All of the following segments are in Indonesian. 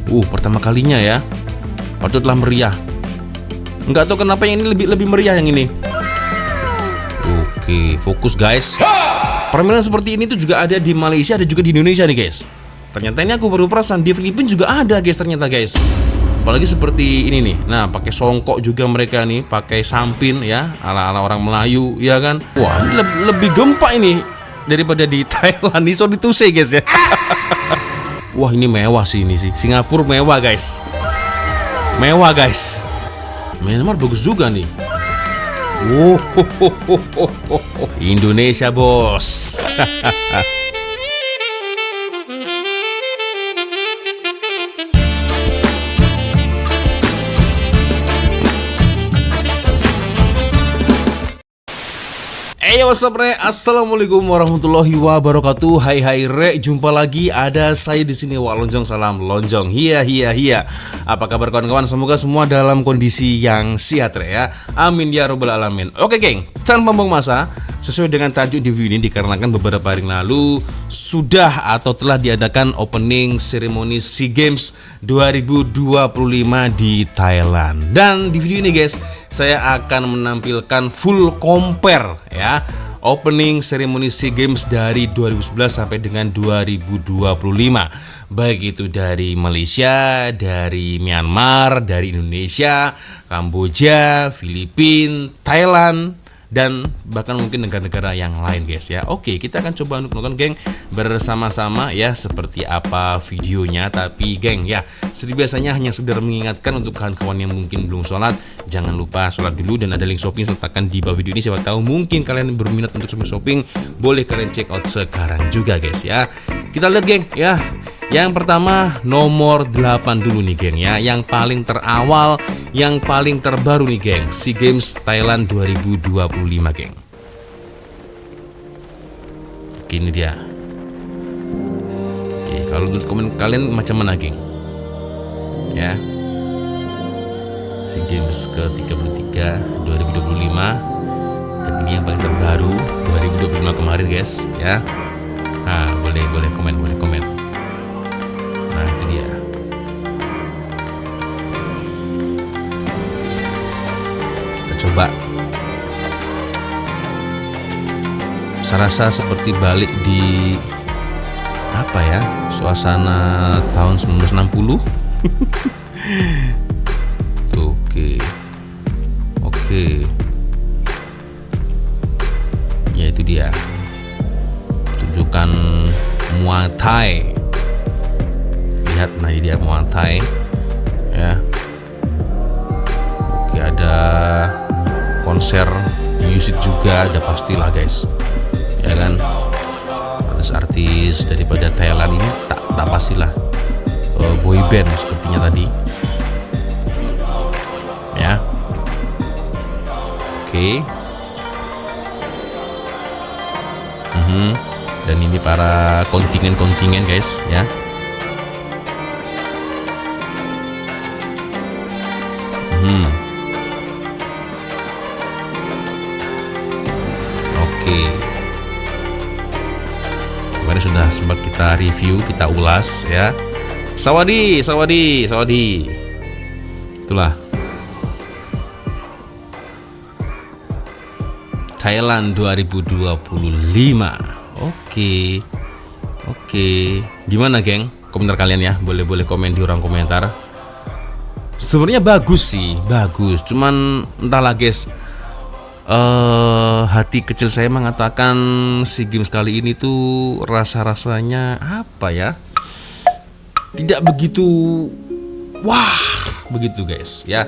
Pertama kalinya ya. Patutlah meriah. Nggak tahu kenapa yang ini lebih meriah yang ini. Oke, fokus guys. Permainan seperti ini tuh juga ada di Malaysia, ada juga di Indonesia nih guys. Ternyata ini aku baru perasan, di Filipina juga ada guys ternyata guys. Apalagi seperti ini nih. Nah, pakai songkok juga mereka nih, pakai sampin ya, ala-ala orang Melayu ya kan. Wah, ini lebih gempa ini daripada di Thailand. Ini so dituse guys ya. Wah, ini mewah sih ini sih. Singapura mewah guys. Mewah guys. Myanmar bagus juga nih. Indonesia bos. What's up re? Assalamualaikum warahmatullahi wabarakatuh. Hai re, jumpa lagi ada saya di sini. Wak Lonjong, salam lonjong. Hiya. Apa kabar kawan-kawan? Semoga semua dalam kondisi yang sehat re ya. Amin ya robbal alamin. Oke geng, tanpa membuang masa, sesuai dengan tajuk di video ini dikarenakan beberapa hari lalu sudah atau telah diadakan opening seremoni SEA Games 2025 di Thailand. Dan di video ini guys, saya akan menampilkan full compare ya, opening seremoni SEA Games dari 2011 sampai dengan 2025. Baik itu dari Malaysia, dari Myanmar, dari Indonesia, Kamboja, Filipina, Thailand, dan bahkan mungkin negara-negara yang lain guys ya. Oke, kita akan coba untuk nonton geng bersama-sama ya, seperti apa videonya. Tapi geng ya, seperti biasanya hanya sekedar mengingatkan untuk kawan-kawan yang mungkin belum sholat, jangan lupa sholat dulu. Dan ada link shopping letakkan di bawah video ini. Siapa tahu mungkin kalian berminat untuk shopping, boleh kalian check out sekarang juga guys ya. Kita lihat geng ya. Yang pertama nomor 8 dulu nih geng ya, yang paling terawal, yang paling terbaru nih geng, SEA Games Thailand 2025 geng. Oke, ini dia. Oke, kalau menurut komen kalian macam mana geng? Ya, SEA Games ke-33 2025, dan ini yang paling terbaru 2025 kemarin guys ya. Nah, boleh komen. Nah, itu dia. Kita coba. Saya rasa seperti balik di apa ya, suasana tahun 1960. Tuh, oke. Ya itu dia. Tunjukkan Muay Thai. Lihat, nah ini dia Muay Thai ya. Oke, ada konser musik juga ada pastilah guys ya kan. Artis daripada Thailand ini tak pastilah boy band sepertinya tadi ya. Oke. Dan ini para kontingen guys ya. Oke. Kemarin sudah sempat kita review, kita ulas ya. Sawadi. Itulah Thailand 2025. Oke. Gimana geng? Komentar kalian ya. Boleh komen di ruang komentar. Sebenarnya bagus sih, bagus. Cuman entahlah guys, hati kecil saya mengatakan SEA Games kali ini tuh rasanya apa ya? Tidak begitu wah, begitu guys ya.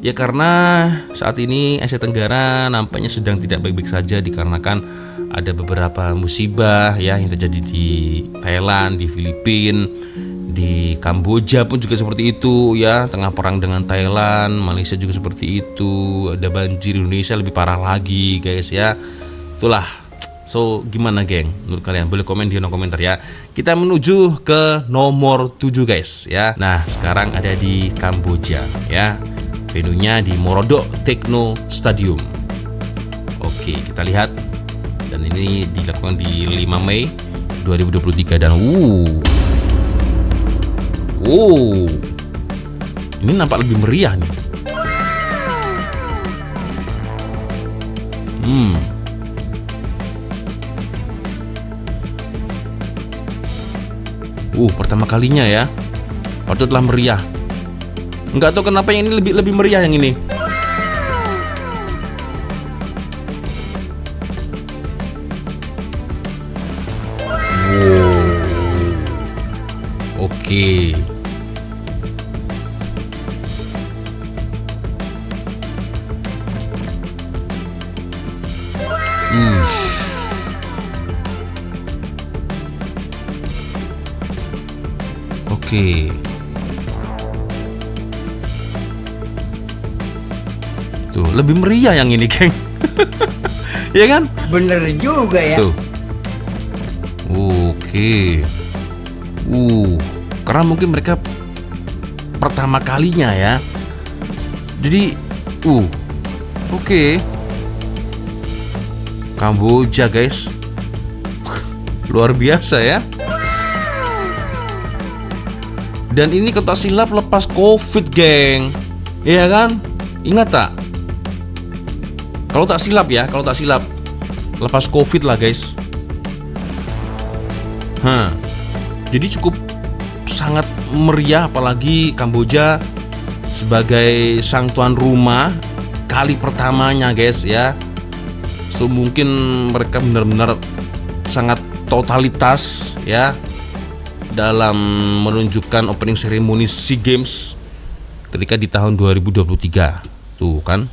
Ya karena saat ini Asia Tenggara nampaknya sedang tidak baik-baik saja dikarenakan ada beberapa musibah ya yang terjadi di Thailand, di Filipina, di Kamboja pun juga seperti itu ya, tengah perang dengan Thailand. Malaysia juga seperti itu, ada banjir. Indonesia lebih parah lagi guys ya. Itulah. So gimana geng menurut kalian? Boleh komen di kolom komentar ya. Kita menuju ke nomor 7 guys ya. Nah sekarang ada di Kamboja ya, venue-nya di Morodok Techno Stadium. Oke, kita lihat. Dan ini dilakukan di 5 Mei 2023 dan Wow, ini nampak lebih meriah nih. Pertama kalinya ya, patutlah meriah. Nggak tahu kenapa yang ini lebih meriah yang ini. Oke. Oke. Tuh, lebih meriah yang ini, geng. Ya kan? Bener juga ya. Tuh. Oke. Karena mungkin mereka pertama kalinya ya. Jadi, oke. Kamboja, guys. Luar biasa ya. Dan ini kalau tak silap lepas COVID, geng. Iya kan? Ingat tak? Kalau tak silap lepas COVID lah, guys. Jadi cukup sangat meriah, apalagi Kamboja sebagai sang tuan rumah kali pertamanya, guys ya. So mungkin mereka benar-benar sangat totalitas ya dalam menunjukkan opening ceremony SEA Games ketika di tahun 2023. Tuh kan.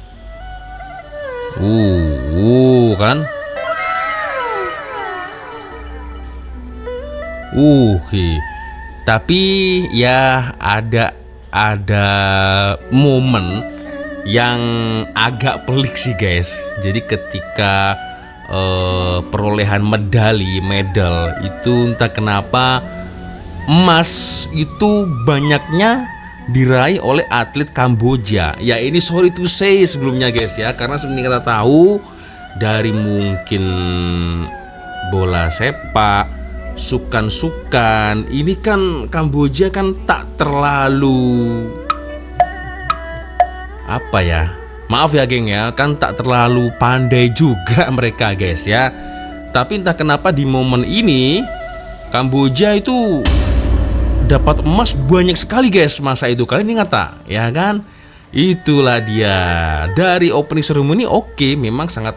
Kan. Tapi ya ada momen yang agak pelik sih, guys. Jadi ketika perolehan medal itu entah kenapa emas itu banyaknya diraih oleh atlet Kamboja. Ya ini sorry to say sebelumnya, guys ya, karena seperti kita tahu dari mungkin bola sepak, sukan ini kan Kamboja kan tak terlalu maaf ya geng ya, kan tak terlalu pandai juga mereka, guys ya. Tapi entah kenapa di momen ini Kamboja itu dapat emas banyak sekali, guys, masa itu. Kalian ingat tak? Ya kan? Itulah dia. Dari opening ceremony memang sangat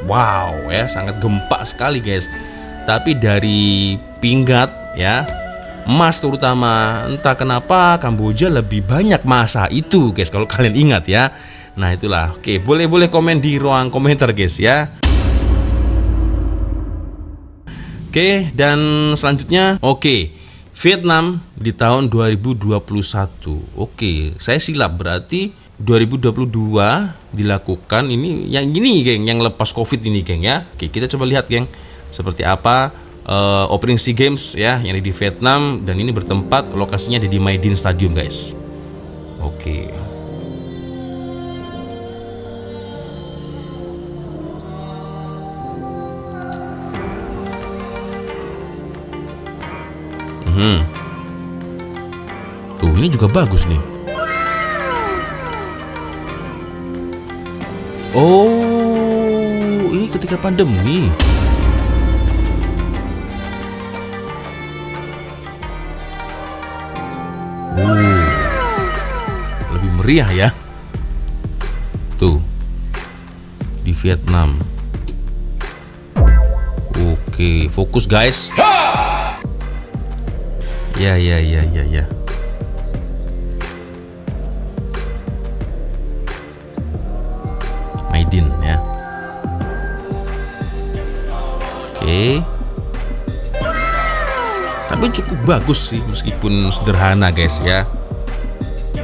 wow ya, sangat gempak sekali, guys. Tapi dari pinggat ya, emas terutama, entah kenapa Kamboja lebih banyak masa itu, guys, kalau kalian ingat ya. Nah itulah. Boleh komen di ruang komentar, guys ya. Dan selanjutnya Vietnam di tahun 2021. Saya silap, berarti 2022 dilakukan ini yang gini, geng, yang lepas COVID ini, geng ya. Kita coba lihat, geng, seperti apa opening SEA Games ya yang ada di Vietnam, dan ini bertempat lokasinya di My Dinh Stadium, guys. Tuh, ini juga bagus nih. Ini ketika pandemi. Lebih meriah ya. Tuh, di Vietnam. Fokus, guys. Ya. My Dinh ya. Tapi cukup bagus sih, meskipun sederhana, guys ya.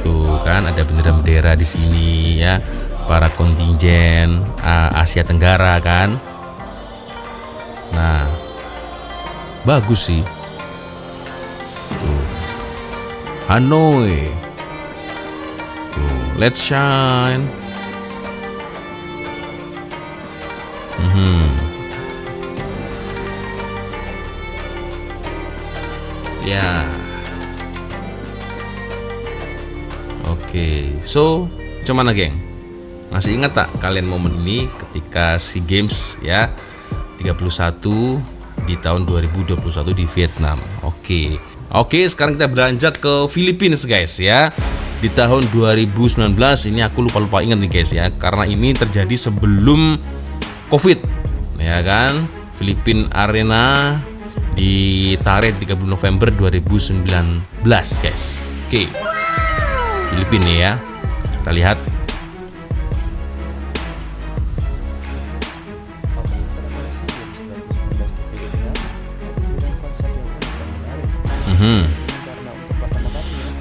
Tuh kan ada bendera-bendera di sini ya, para kontingen Asia Tenggara kan. Nah, bagus sih. Hanoi. Let's shine. Ya. Oke, so cuman geng, masih ingat tak kalian momen ini ketika SEA Games ya 31 di tahun 2021 di Vietnam. Oke, sekarang kita beranjak ke Filipina guys ya. Di tahun 2019 ini aku lupa ingat nih guys ya, karena ini terjadi sebelum COVID ya kan. Filipina Arena ditarik 30 November 2019 guys. Oke, Filipina ya, kita lihat. Karena untuk pertama kalinya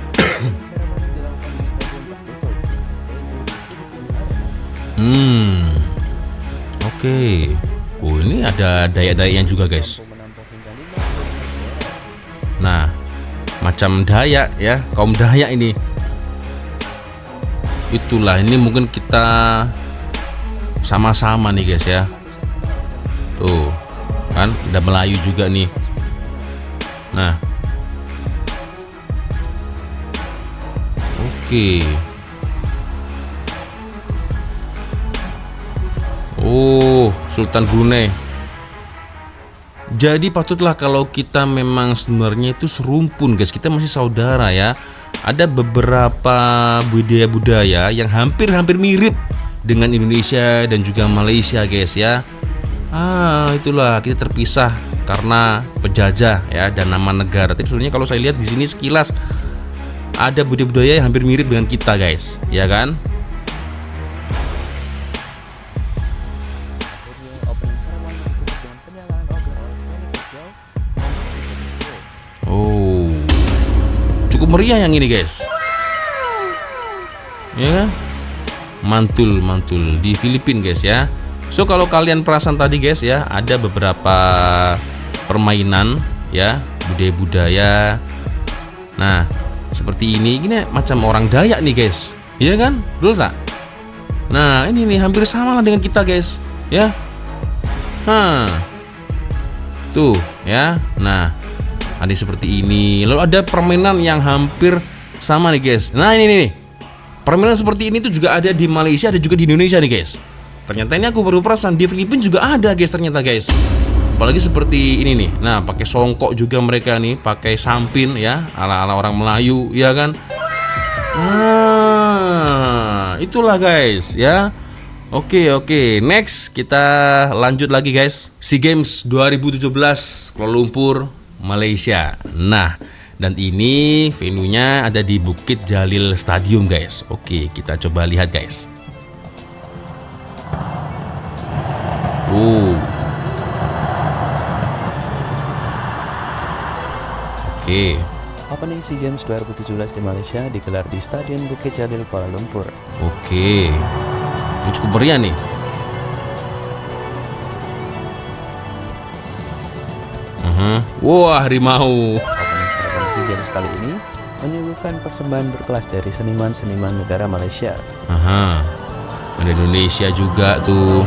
seremoni dilakukan di stadion tertutup, yaitu di Filipina Arena. Oke. Oh, ini ada Dayak-Dayaknya juga guys. Menampung hingga 5 Nah, macam Dayak ya, kaum Dayak ini. Itulah, ini mungkin kita sama-sama nih guys ya. Tuh, kan ada Melayu juga nih. Nah, oke. Oh, Sultan Brunei. Jadi patutlah kalau kita memang sebenarnya itu serumpun guys, kita masih saudara ya. Ada beberapa budaya-budaya yang hampir mirip dengan Indonesia dan juga Malaysia guys ya. Itulah kita terpisah karena penjajah ya dan nama negara. Tapi sebenarnya kalau saya lihat di sini sekilas ada budaya-budaya yang hampir mirip dengan kita guys, ya kan? opening ceremony ditutup dengan penyalaan obor oleh Manny Pacquiao dan Steven Seagal. Oh, cukup meriah yang ini guys, ya kan? Mantul di Filipina guys ya. So kalau kalian perasan tadi guys ya, ada beberapa permainan ya, budaya-budaya. Nah, seperti ini macam orang Dayak nih guys, iya kan? Betul tak? Nah, ini nih hampir sama lah dengan kita guys, ya. Tuh ya. Nah, ada seperti ini. Lalu ada permainan yang hampir sama nih guys. Nah, ini nih. Permainan seperti ini tuh juga ada di Malaysia, ada juga di Indonesia nih guys. Ternyata ini aku baru perasan di Filipina juga ada guys ternyata guys. Apalagi seperti ini nih. Nah, pakai songkok juga mereka nih, pakai sampin ya, ala-ala orang Melayu, ya kan? Nah, itulah guys ya. Oke, next kita lanjut lagi guys. SEA Games 2017 Kuala Lumpur, Malaysia. Nah, dan ini venue-nya ada di Bukit Jalil Stadium guys. Oke, kita coba lihat guys. Oke. Opening SEA Games 2017 di Malaysia digelar di Stadion Bukit Jalil Kuala Lumpur. Oke. Ini cukup meriah nih. Wah, harimau. Opening ceremony SEA Games kali ini menyuguhkan persembahan berkelas dari seniman-seniman negara Malaysia. Ada Indonesia juga tuh.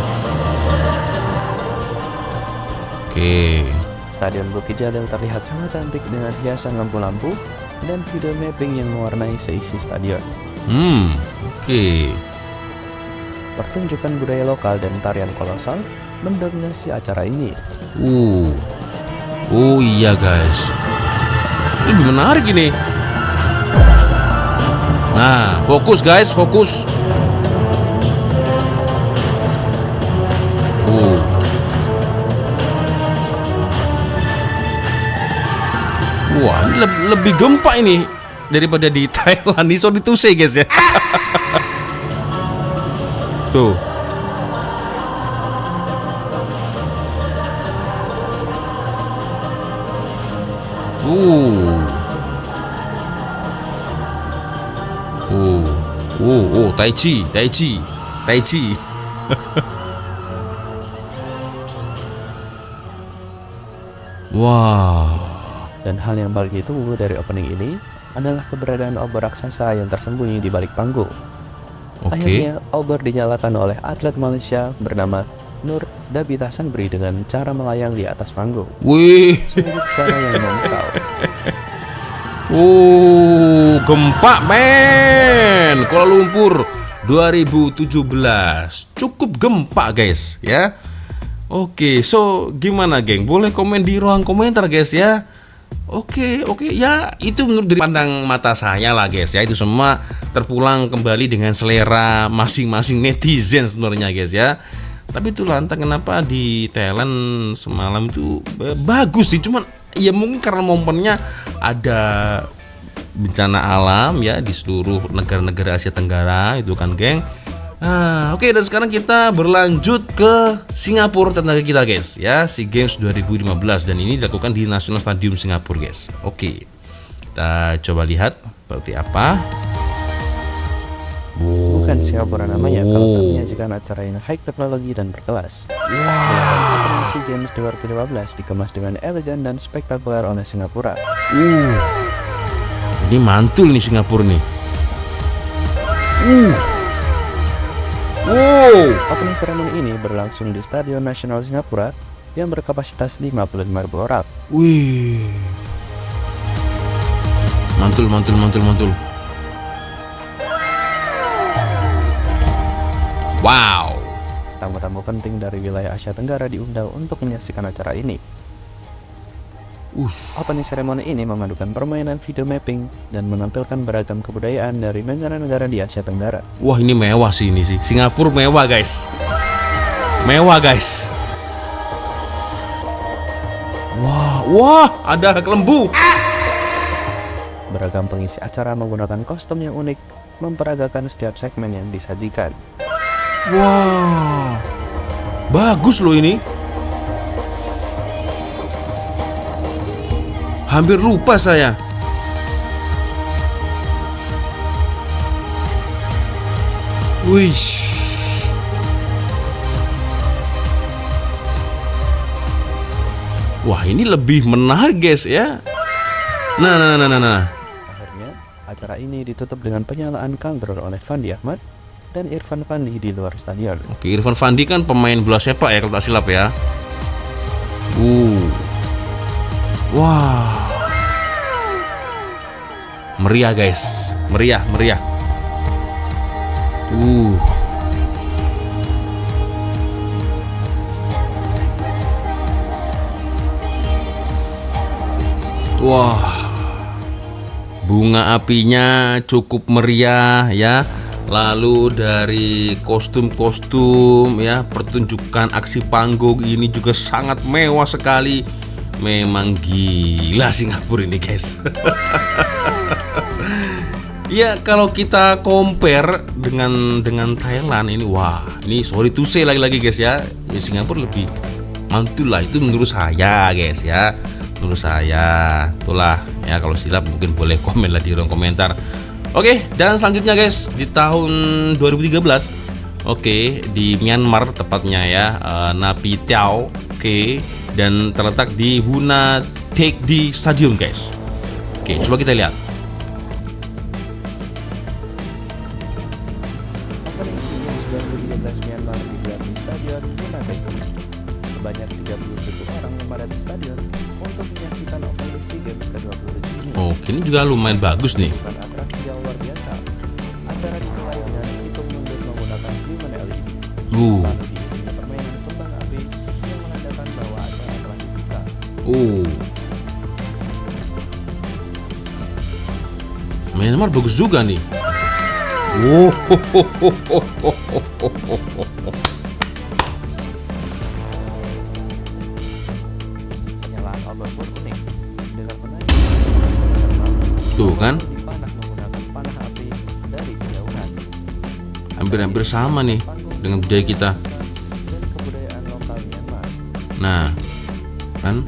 Oke. Stadion Bukit Jalil terlihat sangat cantik dengan hiasan lampu-lampu dan video mapping yang mewarnai seisi stadion. Oke. Pertunjukan budaya lokal dan tarian kolosal mendominasi acara ini. Oh iya guys, lebih menarik ini. Nah, fokus guys, fokus. Wah, ini lebih gempa ini daripada di Thailand. Ini so dituse guys ya. Tuh. Tai Chi. Wow. Dan hal yang paling ditunggu dari opening ini adalah keberadaan obor raksasa yang tersembunyi di balik panggung. Akhirnya obor dinyalakan oleh atlet Malaysia bernama Nur Dabita Sanbri dengan cara melayang di atas panggung. Wih. Sungguh cara yang memukau. Oh, gempa men. Kuala Lumpur 2017. Cukup gempa guys ya. Oke, so gimana geng? Boleh komen di ruang komentar guys ya. Oke ya, itu menurut dari pandang mata saya lah guys ya. Itu semua terpulang kembali dengan selera masing-masing netizen sebenarnya guys ya. Tapi itulah entah kenapa di Thailand semalam itu bagus sih, cuman ya mungkin karena momennya ada bencana alam ya di seluruh negara-negara Asia Tenggara itu kan geng. Oke, dan sekarang kita berlanjut ke Singapura tetangga kita guys ya, SEA Games 2015, dan ini dilakukan di National Stadium Singapura guys. Oke, kita coba lihat seperti apa. Bukan Singapura namanya kalau tak menyajikan acara yang high teknologi dan berkelas. SEA Games 2015 dikemas dengan elegan dan spektakuler oleh Singapura. Ini mantul nih Singapura nih. Opening ceremony ini berlangsung di Stadion Nasional Singapura yang berkapasitas 55.000 orang. Wih, mantul. Wow. Tamu-tamu penting dari wilayah Asia Tenggara diundang untuk menyaksikan acara ini. Opening ceremony ini memadukan permainan video mapping dan menampilkan beragam kebudayaan dari negara-negara di Asia Tenggara. Wah, ini mewah sih ini sih. Singapura mewah guys. Wah, ada lembu. Beragam pengisi acara menggunakan kostum yang unik memperagakan setiap segmen yang disajikan. Wah, bagus loh ini. Hampir lupa saya. Wih. Wah, ini lebih menarik guys ya. Nah. Akhirnya, acara ini ditutup dengan penyalaan countdown oleh Fandi Ahmad dan Irfan Fandi di luar stadion. Oke, Irfan Fandi kan pemain bola sepak ya kalau tak silap ya. Wah. Meriah guys. Meriah. Wah. Bunga apinya cukup meriah ya. Lalu dari kostum-kostum ya, pertunjukan aksi panggung ini juga sangat mewah sekali. Memang gila Singapura ini guys. Ya, kalau kita compare dengan Thailand ini, wah, ini sorry to say lagi-lagi guys ya, Singapura lebih mantul lah, itu menurut saya guys ya. Menurut saya itulah ya, kalau silap mungkin boleh komen lah di ruang komentar. Oke, dan selanjutnya guys, di tahun 2013, oke, di Myanmar tepatnya ya, Napi Tiao, oke, dan terletak di Buna Thek di Stadium guys. Oke, coba kita lihat. Opening SEA Games 2013 Myanmar digelar di Stadion Buna Thek. Sebanyak 30.000 orang memadati stadion untuk menyaksikan opening SEA Games ke-27 ini. Oke, ini juga lumayan bagus nih. Bukan atraksi yang luar biasa. Acara dimulai dengan hitung mundur menggunakan human LED. Lalu diiringi permainan kembang api yang menandakan bahwa acara telah dibuka. Myanmar bagus juga nih. Penyalaan obor pun unik dengan penanya Tuh kan, dipanah menggunakan panah api dari kejauhan. hampir sama nih dengan budaya kita. Dan kebudayaan lokal Myanmar. Nah, kan?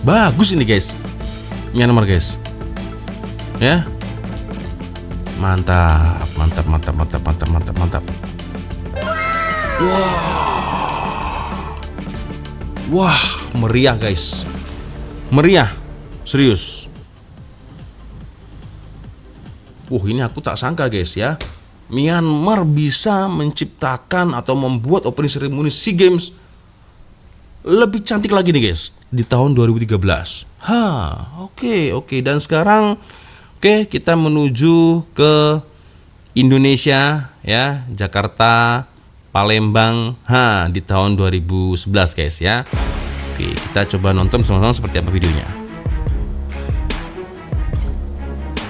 Bagus ini guys, Myanmar guys. Ya, mantap. Wah, meriah guys, meriah, serius. Ini aku tak sangka guys ya. Myanmar bisa menciptakan atau membuat opening ceremony SEA Games lebih cantik lagi nih guys di tahun 2013. Oke. Dan sekarang kita menuju ke Indonesia ya, Jakarta, Palembang di tahun 2011 guys ya. Oke, kita coba nonton sama-sama seperti apa videonya.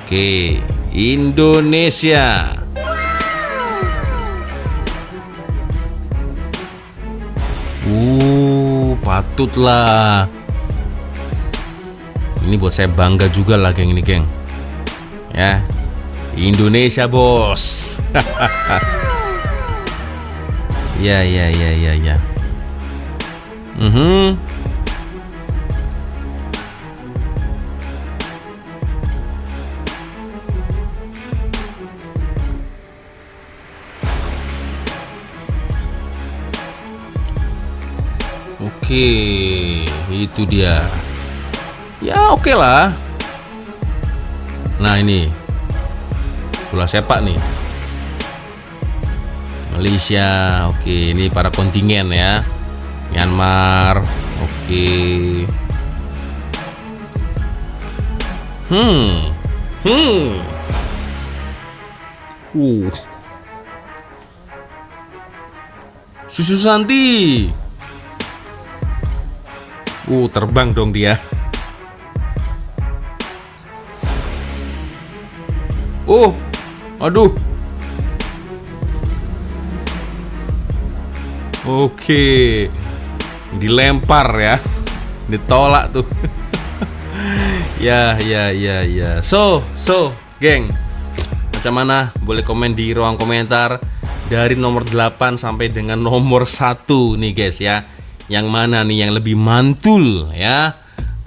Oke, Indonesia. Patutlah. Ini buat saya bangga juga lah geng ini geng. Ya, Indonesia bos. Ya. Oke, itu dia. Ya oke lah. Nah ini bola sepak nih. Malaysia, oke, ini para kontingen ya. Myanmar, oke. Susu Santi. Terbang dong dia. Aduh. Oke. Dilempar ya. Ditolak tuh. Ya. So, geng. Macam mana? Boleh komen di ruang komentar dari nomor 8 sampai dengan nomor 1 nih guys ya. Yang mana nih yang lebih mantul ya?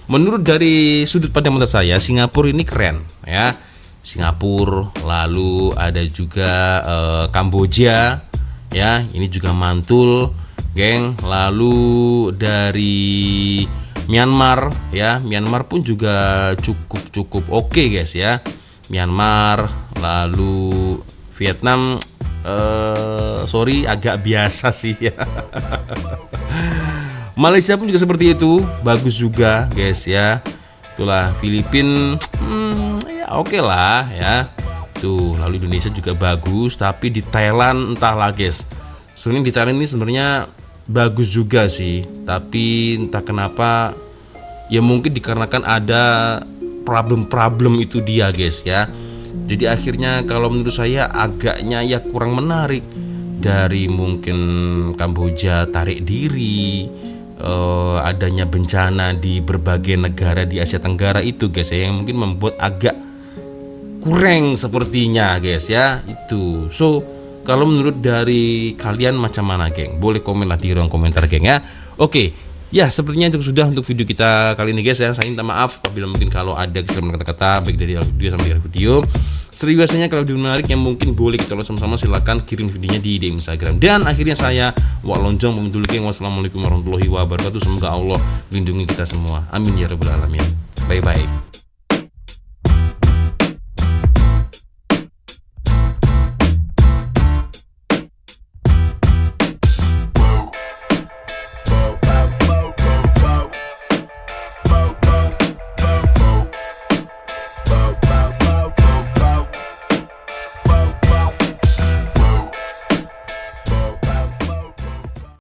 Menurut dari sudut pandang mata saya, Singapura ini keren ya. Singapura, lalu ada juga Kamboja ya, ini juga mantul, geng. Lalu dari Myanmar ya, Myanmar pun juga cukup oke guys ya. Myanmar, lalu Vietnam, sorry agak biasa sih ya. Malaysia pun juga seperti itu, bagus juga guys ya. Itulah Filipina, ya oke lah ya. Tuh, lalu Indonesia juga bagus, tapi di Thailand entahlah guys. Sebenarnya di Thailand ini sebenarnya bagus juga sih, tapi entah kenapa ya mungkin dikarenakan ada problem itu dia guys ya. Jadi akhirnya kalau menurut saya agaknya ya kurang menarik. Dari mungkin Kamboja tarik diri, adanya bencana di berbagai negara di Asia Tenggara itu guys ya, yang mungkin membuat agak kurang sepertinya guys ya itu. So kalau menurut dari kalian macam mana geng? Boleh komen lah di ruang komentar geng ya. Oke. Ya, sepertinya itu sudah untuk video kita kali ini guys ya. Saya minta maaf apabila mungkin kalau ada kesalahan kata-kata baik dari video sampai dari video. Seperti biasanya kalau video menarik yang mungkin boleh kita tonton sama-sama, silahkan kirim videonya di DM Instagram. Dan akhirnya saya Wak Lonjong pamit dulu geng. Wassalamualaikum warahmatullahi wabarakatuh. Semoga Allah lindungi kita semua. Amin ya rabbal alamin. Bye bye.